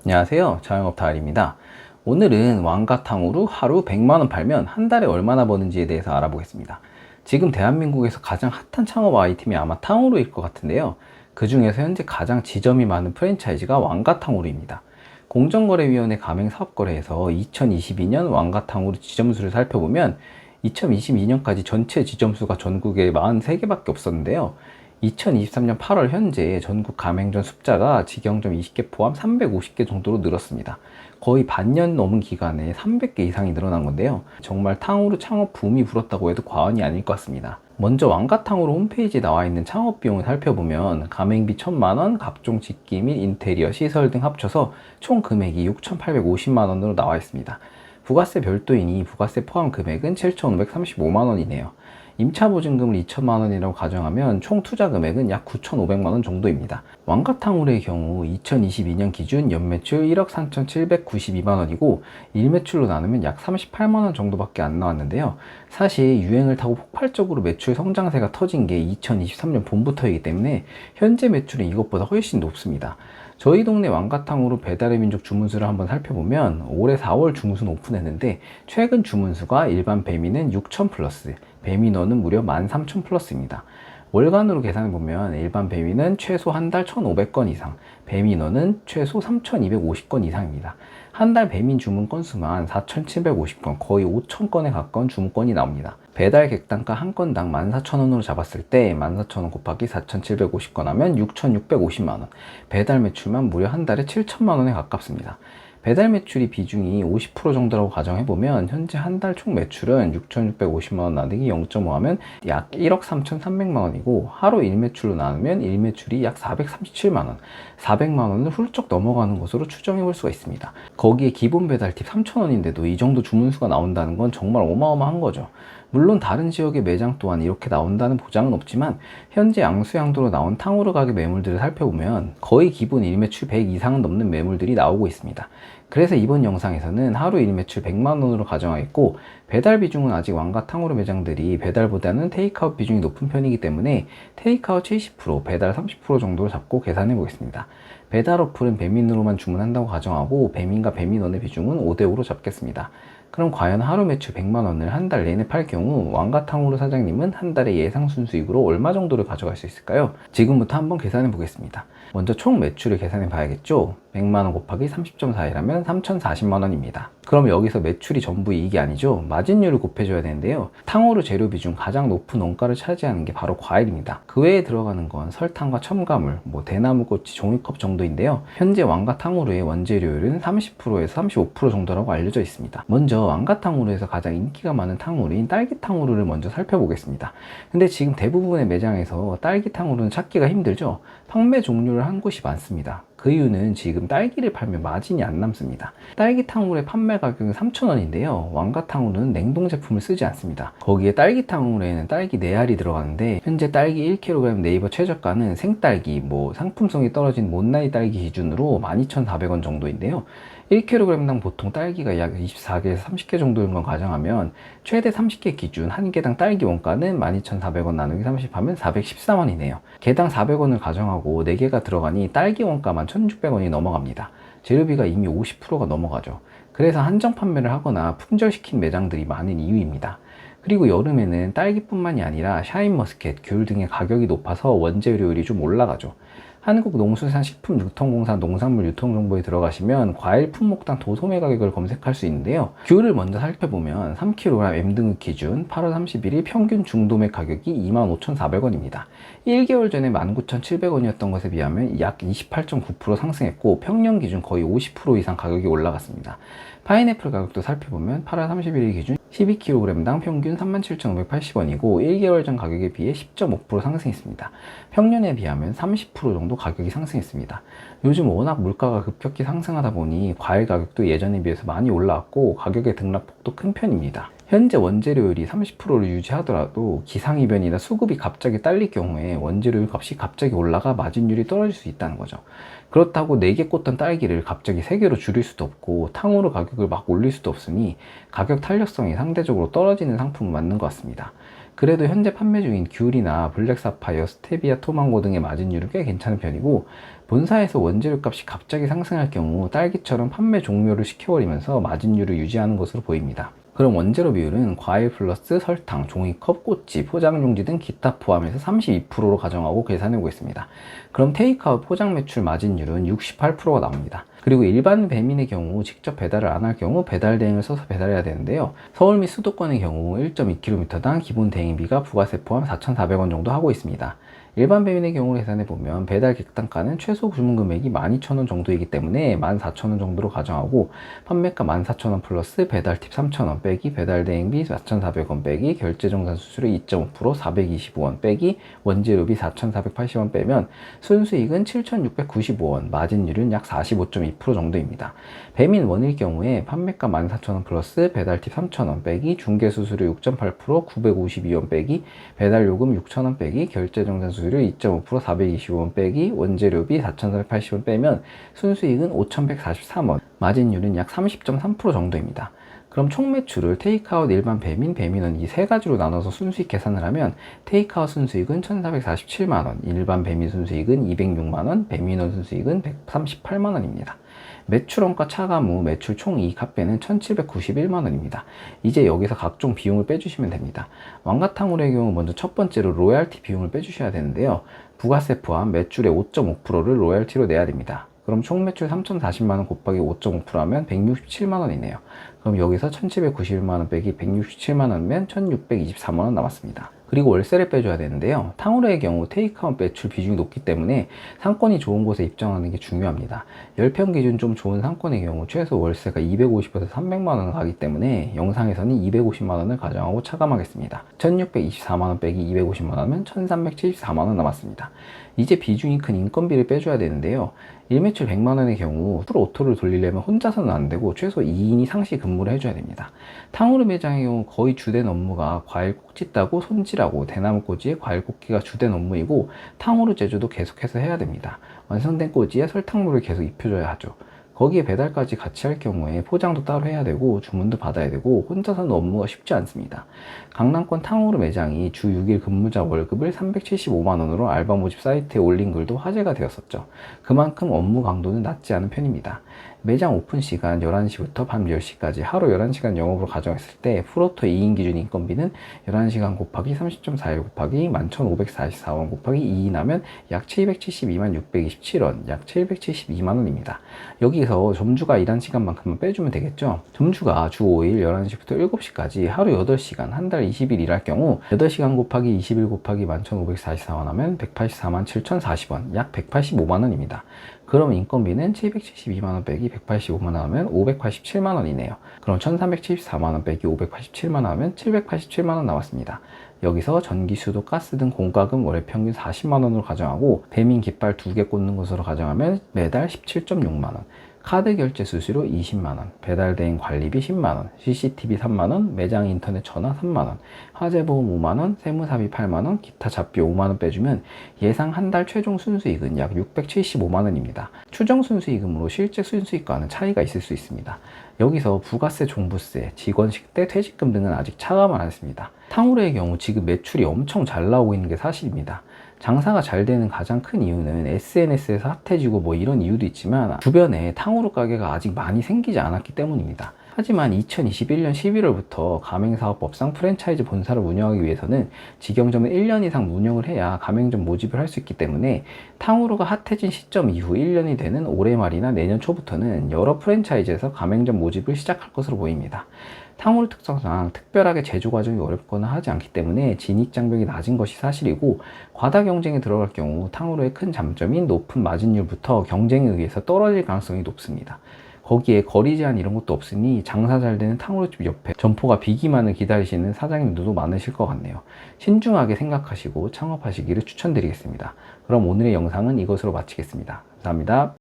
안녕하세요. 자영업 다알입니다. 오늘은 왕가 탕후루 하루 100만원 팔면 한 달에 얼마나 버는지에 대해서 알아보겠습니다. 지금 대한민국에서 가장 핫한 창업 아이템이 아마 탕후루일 것 같은데요. 그 중에서 현재 가장 지점이 많은 프랜차이즈가 왕가 탕후루입니다. 공정거래위원회 가맹사업거래에서 2022년 왕가 탕후루 지점수를 살펴보면 2022년까지 전체 지점수가 전국에 43개밖에 없었는데요. 2023년 8월 현재 전국 가맹점 숫자가 직영점 20개 포함 350개 정도로 늘었습니다. 거의 반년 넘은 기간에 300개 이상이 늘어난 건데요. 정말 탕후루 창업 붐이 불었다고 해도 과언이 아닐 것 같습니다. 먼저 왕가탕후루 홈페이지에 나와 있는 창업 비용을 살펴보면 가맹비 1,000만원, 각종 집기 및 인테리어, 시설 등 합쳐서 총 금액이 6,850만원으로 나와 있습니다. 부가세 별도이니 부가세 포함 금액은 7,535만원이네요. 임차보증금을 2천만원이라고 가정하면 총 투자 금액은 약 9,500만원 정도입니다. 왕가탕후루의 경우 2022년 기준 연매출 1억 3,792만원이고 일매출로 나누면 약 38만원 정도밖에 안 나왔는데요. 사실 유행을 타고 폭발적으로 매출 성장세가 터진 게 2023년 봄부터이기 때문에 현재 매출은 이것보다 훨씬 높습니다. 저희 동네 왕가탕후루 배달의 민족 주문수를 한번 살펴보면 올해 4월 중순 오픈했는데 최근 주문수가 일반 배민은 6,000 플러스, 배민어는 무려 13,000 플러스입니다. 월간으로 계산해보면 일반 배민은 최소 한 달 1,500건 이상, 배민어는 최소 3,250건 이상입니다. 한 달 배민 주문 건수만 4,750건, 거의 5,000건에 가까운 주문건이 나옵니다. 배달 객단가 한 건당 14,000원으로 잡았을 때 14,000원 곱하기 4,750건 하면 6,650만원, 배달 매출만 무려 한 달에 7천만원에 가깝습니다. 배달 매출이 비중이 50% 정도라고 가정해보면 현재 한 달 총 매출은 6,650만원 나누기 0.5 하면 약 1억 3,300만원이고 하루 일매출로 나누면 일매출이 약 437만원, 400만원을 훌쩍 넘어가는 것으로 추정해볼 수가 있습니다. 거기에 기본 배달 팁 3,000원인데도 이 정도 주문수가 나온다는 건 정말 어마어마한 거죠. 물론 다른 지역의 매장 또한 이렇게 나온다는 보장은 없지만 현재 양수양도로 나온 탕후루 가게 매물들을 살펴보면 거의 기본 일매출 100 이상은 넘는 매물들이 나오고 있습니다. 그래서 이번 영상에서는 하루 일매출 100만원으로 가정하겠고 배달 비중은 아직 왕가 탕후루 매장들이 배달보다는 테이크아웃 비중이 높은 편이기 때문에 테이크아웃 70%, 배달 30% 정도로 잡고 계산해 보겠습니다. 배달 어플은 배민으로만 주문한다고 가정하고 배민과 배민원의 비중은 5대5로 잡겠습니다. 그럼 과연 하루 매출 100만원을 한 달 내내 팔 경우 왕가탕후루 사장님은 한 달에 예상 순수익으로 얼마 정도를 가져갈 수 있을까요? 지금부터 한번 계산해 보겠습니다. 먼저 총 매출을 계산해 봐야겠죠? 100만원 곱하기 30.41하면 3,040만원입니다. 그럼 여기서 매출이 전부 이익이 아니죠? 마진율을 곱해줘야 되는데요. 탕후루 재료 비중 가장 높은 원가를 차지하는 게 바로 과일입니다. 그 외에 들어가는 건 설탕과 첨가물, 대나무꽃이 종이컵 정도인데요. 현재 왕가탕후루의 원재료율은 30%에서 35% 정도라고 알려져 있습니다. 먼저 왕가탕후루에서 가장 인기가 많은 탕후루인 딸기탕후루를 먼저 살펴보겠습니다. 근데 지금 대부분의 매장에서 딸기탕후루는 찾기가 힘들죠? 판매 종류를 한 곳이 많습니다. 그 이유는 지금 딸기를 팔면 마진이 안 남습니다. 딸기탕후루의 판매 가격은 3,000원인데요. 왕가탕후루는 냉동 제품을 쓰지 않습니다. 거기에 딸기탕후루에는 딸기 4알이 들어가는데 현재 딸기 1kg 네이버 최저가는 생딸기, 상품성이 떨어진 못난이 딸기 기준으로 12,400원 정도인데요. 1kg당 보통 딸기가 약 24개에서 30개 정도인 건 가정하면 최대 30개 기준 한 개당 딸기 원가는 12,400원 나누기 30하면 414원이네요. 개당 400원을 가정하고 4개가 들어가니 딸기 원가만 1,600원이 넘어갑니다. 재료비가 이미 50%가 넘어가죠. 그래서 한정 판매를 하거나 품절시킨 매장들이 많은 이유입니다. 그리고 여름에는 딸기뿐만이 아니라 샤인머스켓, 귤 등의 가격이 높아서 원재료율이 좀 올라가죠. 한국농수산식품유통공사 농산물 유통정보에 들어가시면 과일 품목당 도소매 가격을 검색할 수 있는데요. 귤을 먼저 살펴보면 3kg M등급 기준 8월 31일 평균 중도매 가격이 25,400원입니다. 1개월 전에 19,700원이었던 것에 비하면 약 28.9% 상승했고 평년 기준 거의 50% 이상 가격이 올라갔습니다. 파인애플 가격도 살펴보면 8월 31일 기준 12kg당 평균 37,580원이고 1개월 전 가격에 비해 10.5% 상승했습니다. 평년에 비하면 30% 정도 가격이 상승했습니다. 요즘 워낙 물가가 급격히 상승하다 보니 과일 가격도 예전에 비해서 많이 올라왔고 가격의 등락폭도 큰 편입니다. 현재 원재료율이 30%를 유지하더라도 기상이변이나 수급이 갑자기 딸릴 경우에 원재료율 값이 갑자기 올라가 마진율이 떨어질 수 있다는 거죠. 그렇다고 4개 꽂던 딸기를 갑자기 3개로 줄일 수도 없고 탕후루 가격을 막 올릴 수도 없으니 가격 탄력성이 상대적으로 떨어지는 상품은 맞는 것 같습니다. 그래도 현재 판매 중인 귤이나 블랙사파이어, 스테비아, 토망고 등의 마진율은 꽤 괜찮은 편이고 본사에서 원재료 값이 갑자기 상승할 경우 딸기처럼 판매 종료를 시켜버리면서 마진율을 유지하는 것으로 보입니다. 그럼 원재료 비율은 과일 플러스 설탕, 종이컵, 꼬치, 포장용지 등 기타 포함해서 32%로 가정하고 계산해 보겠습니다. 그럼 테이크아웃 포장 매출 마진율은 68%가 나옵니다. 그리고 일반 배민의 경우 직접 배달을 안 할 경우 배달 대행을 써서 배달해야 되는데요. 서울 및 수도권의 경우 1.2km당 기본 대행비가 부가세 포함 4,400원 정도 하고 있습니다. 일반 배민의 경우를 계산해보면 배달 객단가는 최소 주문 금액이 12,000원 정도이기 때문에 14,000원 정도로 가정하고 판매가 14,000원 플러스 배달팁 3,000원 빼기 배달 대행비 4,400원 빼기 결제정산 수수료 2.5% 425원 빼기 원재료비 4,480원 빼면 순수익은 7,695원, 마진율은 약 45.2% 정도입니다. 배민 원일 경우에 판매가 14,000원 플러스 배달팁 3,000원 빼기 중개수수료 6.8% 952원 빼기 배달요금 6,000원 빼기 결제정산 수수료 2.5% 425원 빼기 원재료비 4,480원 빼면 순수익은 5,143원, 마진율은 약 30.3% 정도입니다. 그럼 총 매출을 테이크아웃, 일반 배민, 배민은 이 세 가지로 나눠서 순수익 계산을 하면 테이크아웃 순수익은 1,447만원, 일반 배민 순수익은 206만원, 배민원 순수익은 138만원입니다. 매출원가 차감 후 매출 총 이익 합계는 1,791만원입니다. 이제 여기서 각종 비용을 빼주시면 됩니다. 왕가탕후루의 경우 먼저 첫 번째로 로얄티 비용을 빼주셔야 되는데요. 부가세 포함 매출의 5.5%를 로얄티로 내야 됩니다. 그럼 총 매출 3,040만원 곱하기 5.5% 하면 167만원이네요. 그럼 여기서 1,791만원 빼기 167만원이면 1,623만원 남았습니다. 그리고 월세를 빼줘야 되는데요. 탕후루의 경우 테이크아웃 매출 비중이 높기 때문에 상권이 좋은 곳에 입점하는 게 중요합니다. 10평 기준 좀 좋은 상권의 경우 최소 월세가 250에서 300만원 가기 때문에 영상에서는 250만원을 가정하고 차감하겠습니다. 1,624만원 빼기 250만원이면 1,374만원 남았습니다. 이제 비중이 큰 인건비를 빼줘야 되는데요. 일매출 100만원의 경우 풀 오토를 돌리려면 혼자서는 안 되고 최소 2인이 상시 근무를 해줘야 됩니다. 탕후루 매장의 경우 거의 주된 업무가 과일 꼭지 따고 손질하고 대나무 꼬지에 과일 꽂기가 주된 업무이고 탕후루 제조도 계속해서 해야 됩니다. 완성된 꼬지에 설탕물을 계속 입혀줘야 하죠. 거기에 배달까지 같이 할 경우에 포장도 따로 해야 되고 주문도 받아야 되고 혼자서는 업무가 쉽지 않습니다. 강남권 탕후루 매장이 주 6일 근무자 월급을 375만원으로 알바 모집 사이트에 올린 글도 화제가 되었었죠. 그만큼 업무 강도는 낮지 않은 편입니다. 매장 오픈 시간 11시부터 밤 10시까지 하루 11시간 영업으로 가정했을 때 풀오토 2인 기준 인건비는 11시간 곱하기 30.41 곱하기 11,544원 곱하기 2인 하면 약 772만 627원, 약 772만원입니다. 여기서 점주가 일한 시간만큼만 빼주면 되겠죠. 점주가 주 5일 11시부터 7시까지 하루 8시간 한 달 20일 일할 경우 8시간 곱하기 20일 곱하기 11,544원 하면 184만 7,040원, 약 185만원입니다. 그럼 인건비는 772만원 빼기 185만원 하면 587만원이네요. 그럼 1374만원 빼기 587만원 하면 787만원 나왔습니다. 여기서 전기, 수도, 가스 등 공과금 월 평균 40만원으로 가정하고 배민 깃발 2개 꽂는 것으로 가정하면 매달 17.6만원, 카드 결제 수수료 20만원, 배달 대행 관리비 10만원, CCTV 3만원, 매장 인터넷 전화 3만원, 화재보험 5만원, 세무사비 8만원, 기타 잡비 5만원 빼주면 예상 한 달 최종 순수익은 약 675만원입니다. 추정 순수익금으로 실제 순수익과는 차이가 있을 수 있습니다. 여기서 부가세, 종부세, 직원 식대, 퇴직금 등은 아직 차감을 안 했습니다. 탕후루의 경우 지금 매출이 엄청 잘 나오고 있는 게 사실입니다. 장사가 잘 되는 가장 큰 이유는 SNS에서 핫해지고 뭐 이런 이유도 있지만 주변에 탕후루 가게가 아직 많이 생기지 않았기 때문입니다. 하지만 2021년 11월부터 가맹사업법상 프랜차이즈 본사를 운영하기 위해서는 직영점을 1년 이상 운영을 해야 가맹점 모집을 할 수 있기 때문에 탕후루가 핫해진 시점 이후 1년이 되는 올해 말이나 내년 초부터는 여러 프랜차이즈에서 가맹점 모집을 시작할 것으로 보입니다. 탕후루 특성상 특별하게 제조 과정이 어렵거나 하지 않기 때문에 진입장벽이 낮은 것이 사실이고 과다 경쟁에 들어갈 경우 탕후루의 큰 장점인 높은 마진율부터 경쟁에 의해서 떨어질 가능성이 높습니다. 거기에 거리 제한 이런 것도 없으니 장사 잘 되는 탕후루집 옆에 점포가 비기만을 기다리시는 사장님들도 많으실 것 같네요. 신중하게 생각하시고 창업하시기를 추천드리겠습니다. 그럼 오늘의 영상은 이것으로 마치겠습니다. 감사합니다.